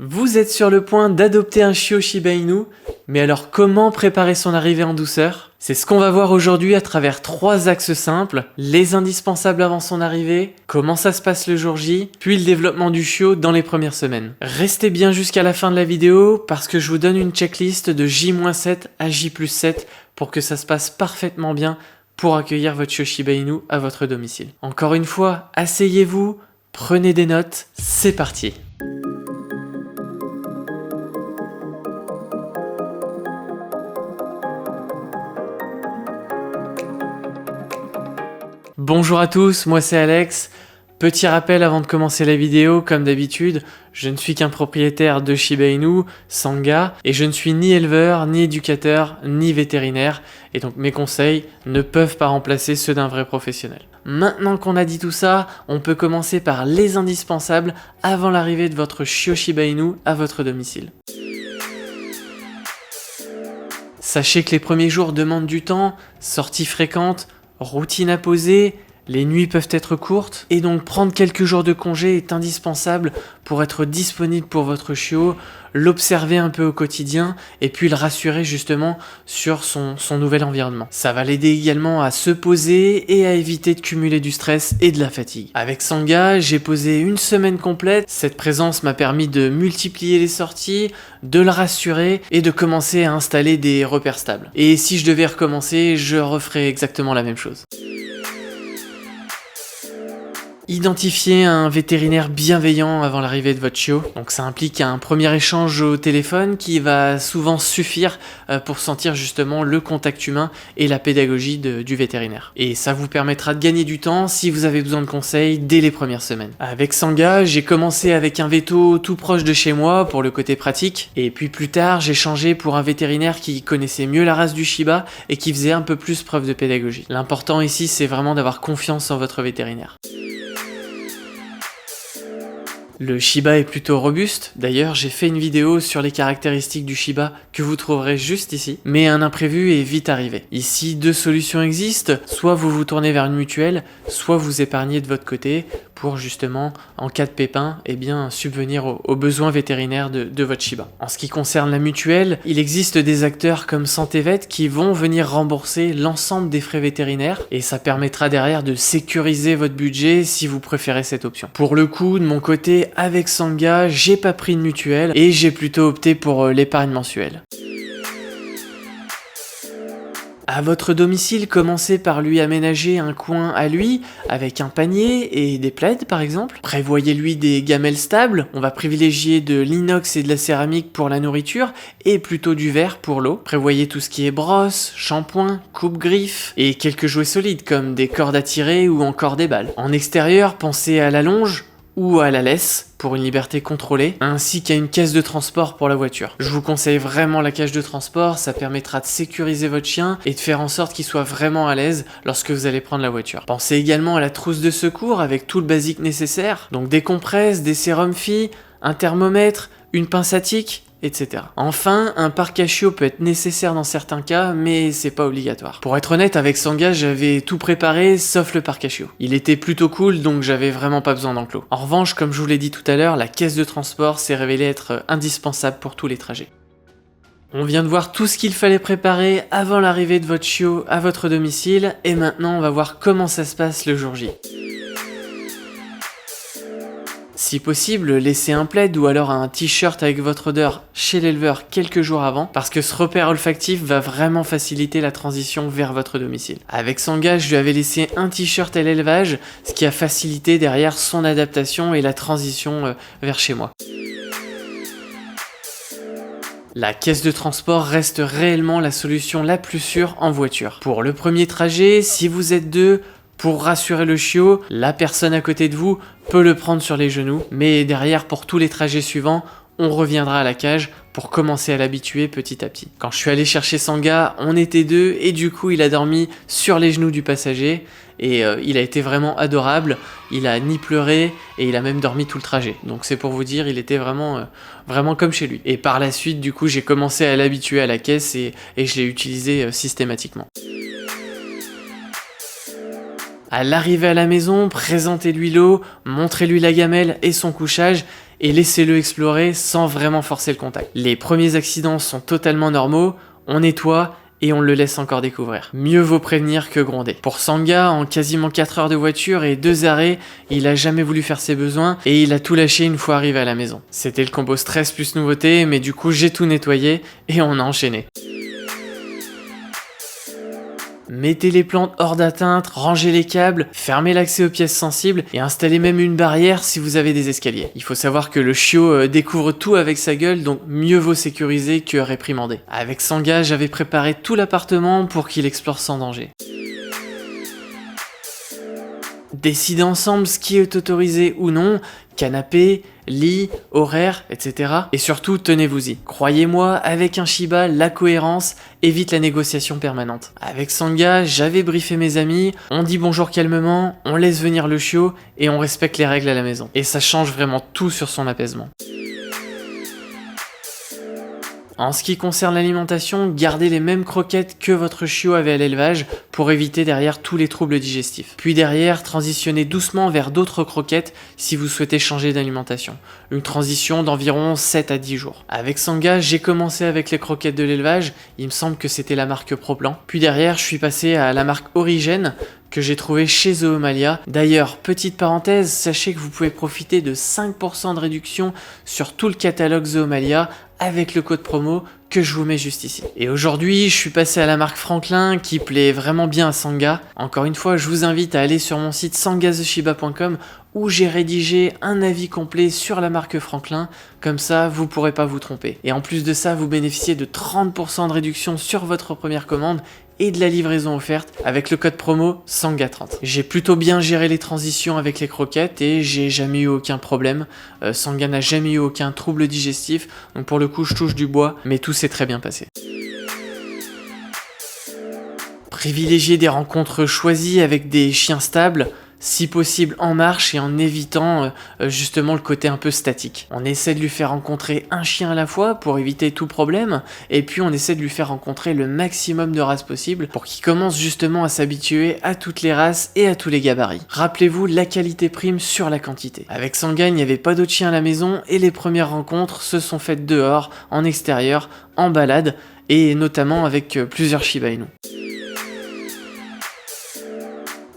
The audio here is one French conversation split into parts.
Vous êtes sur le point d'adopter un chiot Shiba Inu, mais alors comment préparer son arrivée en douceur? C'est ce qu'on va voir aujourd'hui à travers 3 axes simples, les indispensables avant son arrivée, comment ça se passe le jour J, puis le développement du chiot dans les premières semaines. Restez bien jusqu'à la fin de la vidéo parce que je vous donne une checklist de J-7 à J+7 pour que ça se passe parfaitement bien pour accueillir votre chiot Shiba Inu à votre domicile. Encore une fois, asseyez-vous, prenez des notes, c'est parti! Bonjour à tous, moi c'est Alex. Petit rappel avant de commencer la vidéo, comme d'habitude, je ne suis qu'un propriétaire de Shiba Inu, Sangha, et je ne suis ni éleveur, ni éducateur, ni vétérinaire, et donc mes conseils ne peuvent pas remplacer ceux d'un vrai professionnel. Maintenant qu'on a dit tout ça, on peut commencer par les indispensables avant l'arrivée de votre chiot Shiba Inu à votre domicile. Sachez que les premiers jours demandent du temps, sorties fréquentes, routine à poser, les nuits peuvent être courtes, et donc prendre quelques jours de congé est indispensable pour être disponible pour votre chiot, l'observer un peu au quotidien, et puis le rassurer justement sur son nouvel environnement. Ça va l'aider également à se poser et à éviter de cumuler du stress et de la fatigue. Avec Sangha, j'ai posé une semaine complète, cette présence m'a permis de multiplier les sorties, de le rassurer et de commencer à installer des repères stables. Et si je devais recommencer, je referais exactement la même chose. Identifiez un vétérinaire bienveillant avant l'arrivée de votre chiot. Donc ça implique un premier échange au téléphone qui va souvent suffire pour sentir justement le contact humain et la pédagogie du vétérinaire. Et ça vous permettra de gagner du temps si vous avez besoin de conseils dès les premières semaines. Avec Sangha, j'ai commencé avec un véto tout proche de chez moi pour le côté pratique. Et puis plus tard, j'ai changé pour un vétérinaire qui connaissait mieux la race du Shiba et qui faisait un peu plus preuve de pédagogie. L'important ici, c'est vraiment d'avoir confiance en votre vétérinaire. Le Shiba est plutôt robuste, d'ailleurs j'ai fait une vidéo sur les caractéristiques du Shiba que vous trouverez juste ici, mais un imprévu est vite arrivé. Ici 2 solutions existent, soit vous vous tournez vers une mutuelle, soit vous épargnez de votre côté pour justement, en cas de pépin, subvenir aux besoins vétérinaires de votre Shiba. En ce qui concerne la mutuelle, il existe des acteurs comme SantéVet qui vont venir rembourser l'ensemble des frais vétérinaires et ça permettra derrière de sécuriser votre budget si vous préférez cette option. Pour le coup, de mon côté, avec Sangha, j'ai pas pris de mutuelle et j'ai plutôt opté pour l'épargne mensuelle. À votre domicile, commencez par lui aménager un coin à lui, avec un panier et des plaids par exemple. Prévoyez-lui des gamelles stables, on va privilégier de l'inox et de la céramique pour la nourriture, et plutôt du verre pour l'eau. Prévoyez tout ce qui est brosse, shampoing, coupe-griffe, et quelques jouets solides comme des cordes à tirer ou encore des balles. En extérieur, pensez à la longe, ou à la laisse pour une liberté contrôlée, ainsi qu'à une caisse de transport pour la voiture. Je vous conseille vraiment la cage de transport, ça permettra de sécuriser votre chien et de faire en sorte qu'il soit vraiment à l'aise lorsque vous allez prendre la voiture. Pensez également à la trousse de secours avec tout le basique nécessaire, donc des compresses, des sérums filles, un thermomètre, une pince à tic, etc. Enfin, un parc à chiots peut être nécessaire dans certains cas, mais c'est pas obligatoire. Pour être honnête, avec Sangha, j'avais tout préparé, sauf le parc à chiots. Il était plutôt cool, donc j'avais vraiment pas besoin d'enclos. En revanche, comme je vous l'ai dit tout à l'heure, la caisse de transport s'est révélée être indispensable pour tous les trajets. On vient de voir tout ce qu'il fallait préparer avant l'arrivée de votre chiot à votre domicile, et maintenant on va voir comment ça se passe le jour J. Si possible, laissez un plaid ou alors un t-shirt avec votre odeur chez l'éleveur quelques jours avant, parce que ce repère olfactif va vraiment faciliter la transition vers votre domicile. Avec Sangha, je lui avais laissé un t-shirt à l'élevage, ce qui a facilité derrière son adaptation et la transition vers chez moi. La caisse de transport reste réellement la solution la plus sûre en voiture. Pour le premier trajet, si vous êtes 2, pour rassurer le chiot, la personne à côté de vous peut le prendre sur les genoux, mais derrière, pour tous les trajets suivants, on reviendra à la cage pour commencer à l'habituer petit à petit. Quand je suis allé chercher Sangha, on était 2 et du coup il a dormi sur les genoux du passager et il a été vraiment adorable, il a ni pleuré et il a même dormi tout le trajet. Donc c'est pour vous dire, il était vraiment comme chez lui. Et par la suite, du coup, j'ai commencé à l'habituer à la caisse et je l'ai utilisé systématiquement. À l'arrivée à la maison, présentez-lui l'eau, montrez-lui la gamelle et son couchage et laissez-le explorer sans vraiment forcer le contact. Les premiers accidents sont totalement normaux, on nettoie et on le laisse encore découvrir. Mieux vaut prévenir que gronder. Pour Sangha, en quasiment 4 heures de voiture et 2 arrêts, il a jamais voulu faire ses besoins et il a tout lâché une fois arrivé à la maison. C'était le combo stress plus nouveauté, mais du coup j'ai tout nettoyé et on a enchaîné. Mettez les plantes hors d'atteinte, rangez les câbles, fermez l'accès aux pièces sensibles et installez même une barrière si vous avez des escaliers. Il faut savoir que le chiot découvre tout avec sa gueule, donc mieux vaut sécuriser que réprimander. Avec Sangha, j'avais préparé tout l'appartement pour qu'il explore sans danger. Décidez ensemble ce qui est autorisé ou non, canapé, lit, horaire, etc. Et surtout, tenez-vous-y. Croyez-moi, avec un Shiba, la cohérence évite la négociation permanente. Avec Sangha, j'avais briefé mes amis, on dit bonjour calmement, on laisse venir le chiot et on respecte les règles à la maison. Et ça change vraiment tout sur son apaisement. En ce qui concerne l'alimentation, gardez les mêmes croquettes que votre chiot avait à l'élevage pour éviter derrière tous les troubles digestifs. Puis derrière, transitionnez doucement vers d'autres croquettes si vous souhaitez changer d'alimentation. Une transition d'environ 7 à 10 jours. Avec Sangha, j'ai commencé avec les croquettes de l'élevage, il me semble que c'était la marque Pro-Plan. Puis derrière, je suis passé à la marque Origène, que j'ai trouvé chez Zoomalia. D'ailleurs, petite parenthèse, sachez que vous pouvez profiter de 5% de réduction sur tout le catalogue Zoomalia avec le code promo que je vous mets juste ici. Et aujourd'hui, je suis passé à la marque Franklin qui plaît vraiment bien à Sangha. Encore une fois, je vous invite à aller sur mon site sanghazeshiba.com où j'ai rédigé un avis complet sur la marque Franklin. Comme ça, vous pourrez pas vous tromper. Et en plus de ça, vous bénéficiez de 30% de réduction sur votre première commande et de la livraison offerte avec le code promo Sangha30. J'ai plutôt bien géré les transitions avec les croquettes et j'ai jamais eu aucun problème. Sangha n'a jamais eu aucun trouble digestif, donc pour le coup je touche du bois, mais tout s'est très bien passé. Privilégiez des rencontres choisies avec des chiens stables, si possible en marche et en évitant justement le côté un peu statique. On essaie de lui faire rencontrer un chien à la fois pour éviter tout problème, et puis on essaie de lui faire rencontrer le maximum de races possibles pour qu'il commence justement à s'habituer à toutes les races et à tous les gabarits. Rappelez-vous, la qualité prime sur la quantité. Avec Sangha, il n'y avait pas d'autres chiens à la maison et les premières rencontres se sont faites dehors, en extérieur, en balade, et notamment avec plusieurs Shiba Inu.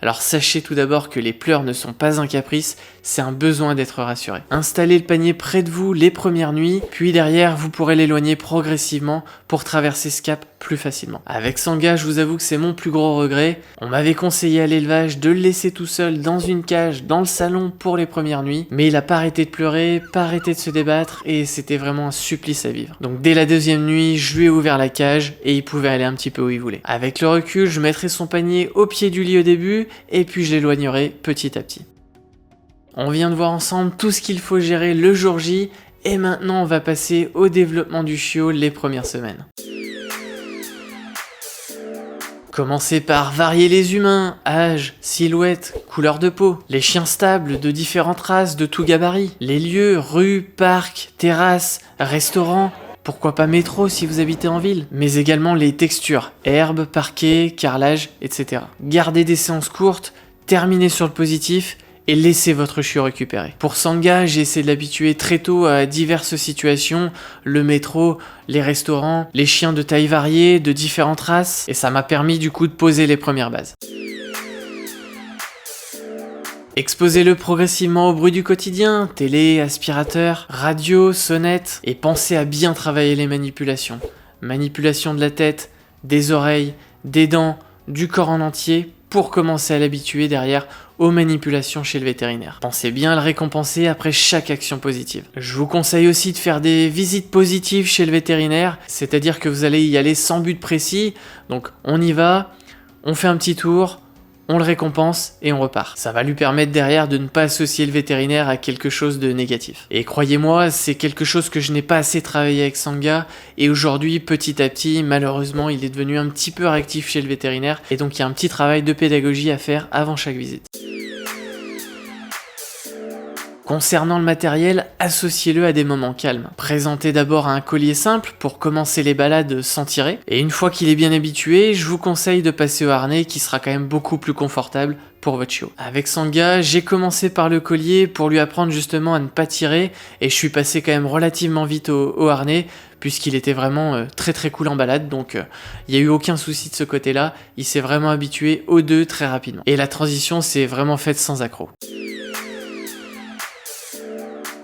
Alors sachez tout d'abord que les pleurs ne sont pas un caprice, c'est un besoin d'être rassuré. Installez le panier près de vous les premières nuits, puis derrière vous pourrez l'éloigner progressivement pour traverser ce cap plus facilement. Avec Sangha, je vous avoue que c'est mon plus gros regret. On m'avait conseillé à l'élevage de le laisser tout seul dans une cage, dans le salon pour les premières nuits, mais il a pas arrêté de pleurer, pas arrêté de se débattre et c'était vraiment un supplice à vivre. Donc dès la deuxième nuit, je lui ai ouvert la cage et il pouvait aller un petit peu où il voulait. Avec le recul, je mettrai son panier au pied du lit au début et puis je l'éloignerai petit à petit. On vient de voir ensemble tout ce qu'il faut gérer le jour J et maintenant on va passer au développement du chiot les premières semaines. Commencez par varier les humains, âge, silhouette, couleur de peau, les chiens stables de différentes races de tout gabarit, les lieux, rues, parcs, terrasses, restaurants, pourquoi pas métro si vous habitez en ville, mais également les textures, herbe, parquet, carrelage, etc. Gardez des séances courtes, terminez sur le positif et laissez votre chiot récupérer. Pour Sangha, j'ai essayé de l'habituer très tôt à diverses situations, le métro, les restaurants, les chiens de taille variée, de différentes races, et ça m'a permis du coup de poser les premières bases. Exposez-le progressivement au bruit du quotidien, télé, aspirateur, radio, sonnette, et pensez à bien travailler les manipulations. Manipulation de la tête, des oreilles, des dents, du corps en entier, pour commencer à l'habituer derrière aux manipulations chez le vétérinaire. Pensez bien à le récompenser après chaque action positive. Je vous conseille aussi de faire des visites positives chez le vétérinaire, c'est-à-dire que vous allez y aller sans but précis, donc on y va, on fait un petit tour, on le récompense et on repart. Ça va lui permettre derrière de ne pas associer le vétérinaire à quelque chose de négatif. Et croyez-moi, c'est quelque chose que je n'ai pas assez travaillé avec Sangha et aujourd'hui, petit à petit, malheureusement, il est devenu un petit peu réactif chez le vétérinaire et donc il y a un petit travail de pédagogie à faire avant chaque visite. Concernant le matériel, associez-le à des moments calmes. Présentez d'abord un collier simple pour commencer les balades sans tirer. Et une fois qu'il est bien habitué, je vous conseille de passer au harnais qui sera quand même beaucoup plus confortable pour votre chiot. Avec Sangha, j'ai commencé par le collier pour lui apprendre justement à ne pas tirer et je suis passé quand même relativement vite au harnais puisqu'il était vraiment très très cool en balade, donc il n'y a eu aucun souci de ce côté-là, il s'est vraiment habitué aux deux très rapidement. Et la transition s'est vraiment faite sans accroc.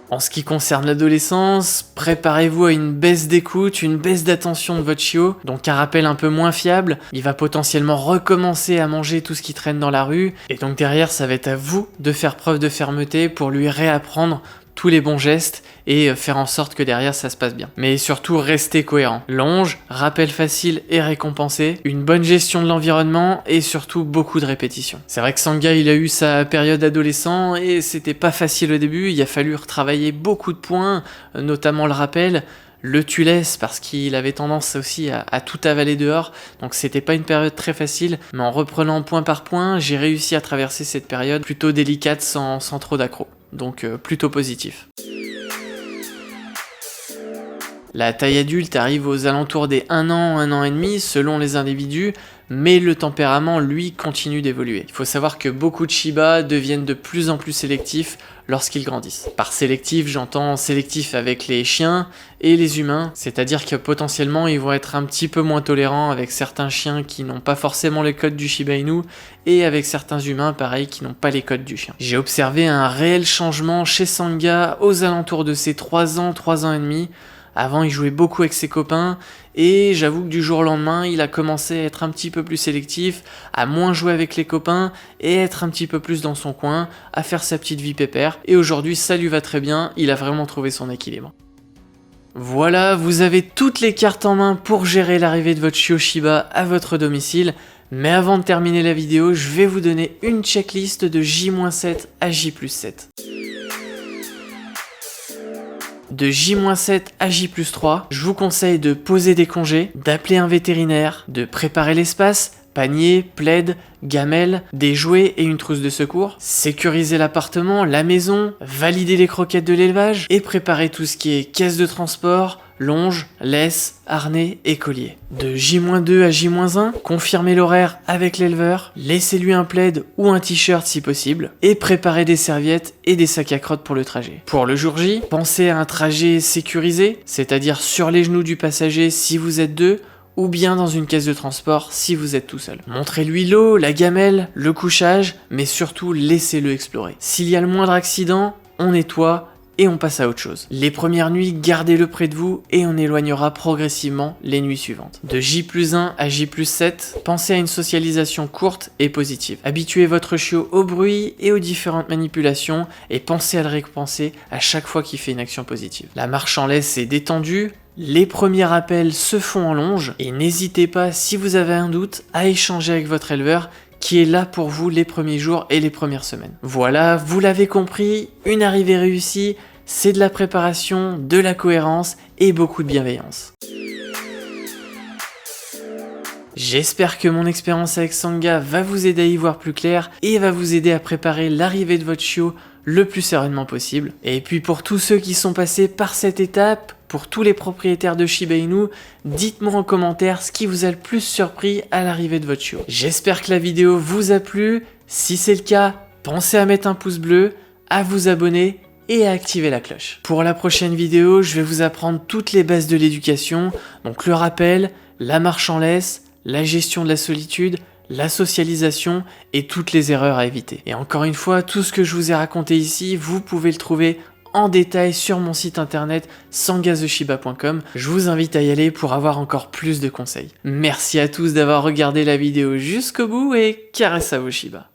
En ce qui concerne l'adolescence, préparez-vous à une baisse d'écoute, une baisse d'attention de votre chiot, donc un rappel un peu moins fiable, il va potentiellement recommencer à manger tout ce qui traîne dans la rue, et donc derrière ça va être à vous de faire preuve de fermeté pour lui réapprendre tous les bons gestes et faire en sorte que derrière ça se passe bien. Mais surtout restez cohérent. Longe, rappel facile et récompensé, une bonne gestion de l'environnement et surtout beaucoup de répétitions. C'est vrai que Sangha il a eu sa période adolescent et c'était pas facile au début, il a fallu retravailler beaucoup de points, notamment le rappel, le tu-laisses parce qu'il avait tendance aussi à tout avaler dehors, donc c'était pas une période très facile, mais en reprenant point par point, j'ai réussi à traverser cette période plutôt délicate sans trop d'accro. Donc plutôt positif. La taille adulte arrive aux alentours des 1 an et demi selon les individus, mais le tempérament, lui, continue d'évoluer. Il faut savoir que beaucoup de Shiba deviennent de plus en plus sélectifs lorsqu'ils grandissent. Par sélectif, j'entends sélectif avec les chiens et les humains, c'est-à-dire que potentiellement ils vont être un petit peu moins tolérants avec certains chiens qui n'ont pas forcément les codes du Shiba Inu et avec certains humains, pareil, qui n'ont pas les codes du chien. J'ai observé un réel changement chez Sangha aux alentours de ses 3 ans et demi. Avant, il jouait beaucoup avec ses copains et j'avoue que du jour au lendemain, il a commencé à être un petit peu plus sélectif, à moins jouer avec les copains et être un petit peu plus dans son coin, à faire sa petite vie pépère. Et aujourd'hui, ça lui va très bien, il a vraiment trouvé son équilibre. Voilà, vous avez toutes les cartes en main pour gérer l'arrivée de votre chiot Shiba à votre domicile. Mais avant de terminer la vidéo, je vais vous donner une checklist de J-7 à J+7. De J-7 à J+3, je vous conseille de poser des congés, d'appeler un vétérinaire, de préparer l'espace, panier, plaid, gamelle, des jouets et une trousse de secours, sécuriser l'appartement, la maison, valider les croquettes de l'élevage et préparer tout ce qui est caisse de transport, longe, laisse, harnais et collier. De J-2 à J-1, confirmez l'horaire avec l'éleveur, laissez-lui un plaid ou un t-shirt si possible, et préparez des serviettes et des sacs à crottes pour le trajet. Pour le jour J, pensez à un trajet sécurisé, c'est-à-dire sur les genoux du passager si vous êtes deux, ou bien dans une caisse de transport si vous êtes tout seul. Montrez-lui l'eau, la gamelle, le couchage, mais surtout laissez-le explorer. S'il y a le moindre accident, on nettoie, et on passe à autre chose. Les premières nuits, gardez-le près de vous et on éloignera progressivement les nuits suivantes. De J+1 à J+7, pensez à une socialisation courte et positive. Habituez votre chiot au bruit et aux différentes manipulations et pensez à le récompenser à chaque fois qu'il fait une action positive. La marche en laisse est détendue, les premiers rappels se font en longe et n'hésitez pas, si vous avez un doute, à échanger avec votre éleveur qui est là pour vous les premiers jours et les premières semaines. Voilà, vous l'avez compris, une arrivée réussie, c'est de la préparation, de la cohérence et beaucoup de bienveillance. J'espère que mon expérience avec Sangha va vous aider à y voir plus clair et va vous aider à préparer l'arrivée de votre chiot le plus sereinement possible. Et puis pour tous ceux qui sont passés par cette étape, pour tous les propriétaires de Shiba Inu, dites-moi en commentaire ce qui vous a le plus surpris à l'arrivée de votre chiot. J'espère que la vidéo vous a plu. Si c'est le cas, pensez à mettre un pouce bleu, à vous abonner et à activer la cloche. Pour la prochaine vidéo, je vais vous apprendre toutes les bases de l'éducation, donc le rappel, la marche en laisse, la gestion de la solitude, la socialisation et toutes les erreurs à éviter. Et encore une fois, tout ce que je vous ai raconté ici, vous pouvez le trouver en détail sur mon site internet sanghazeshiba.com. Je vous invite à y aller pour avoir encore plus de conseils. Merci à tous d'avoir regardé la vidéo jusqu'au bout et caresse à vos Shiba.